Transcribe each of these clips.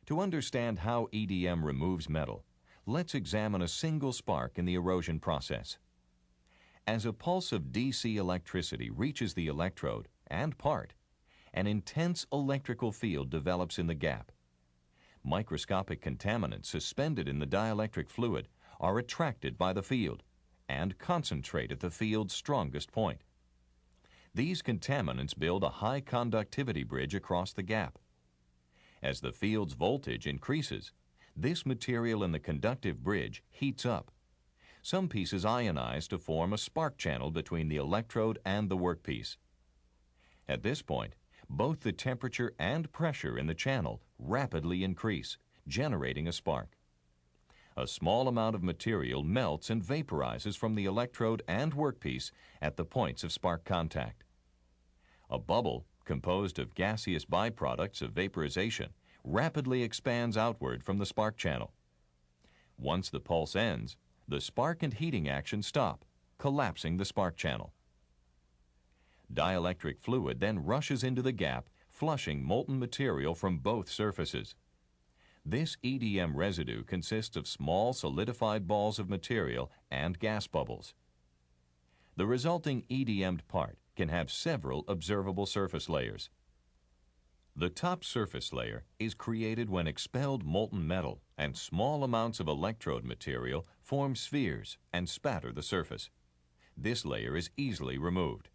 To understand how EDM removes metal, let's examine a single spark in the erosion process. As a pulse of DC electricity reaches the electrode and part, an intense electrical field develops in the gap. Microscopic contaminants suspended in the dielectric fluid are attracted by the field and concentrate at the field's strongest point. These contaminants build a high conductivity bridge across the gap. As the field's voltage increases, this material in the conductive bridge heats up. Some pieces ionize to form a spark channel between the electrode and the workpiece. At this point, both the temperature and pressure in the channel rapidly increase, generating a spark. A small amount of material melts and vaporizes from the electrode and workpiece at the points of spark contact. A bubble, composed of gaseous byproducts of vaporization, rapidly expands outward from the spark channel. Once the pulse ends, the spark and heating action stop, collapsing the spark channel. Dielectric fluid then rushes into the gap, flushing molten material from both surfaces. This EDM residue consists of small solidified balls of material and gas bubbles. The resulting EDM'd part can have several observable surface layers. The top surface layer is created when expelled molten metal and small amounts of electrode material form spheres and spatter the surface. This layer is easily removed.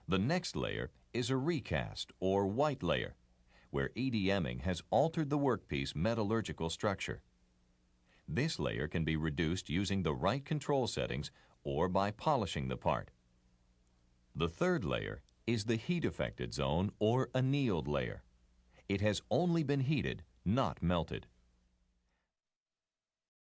The next layer is a recast or white layer, where EDMing has altered the workpiece metallurgical structure. This layer can be reduced using the right control settings or by polishing the part. The third layer is the heat-affected zone or annealed layer. It has only been heated, not melted.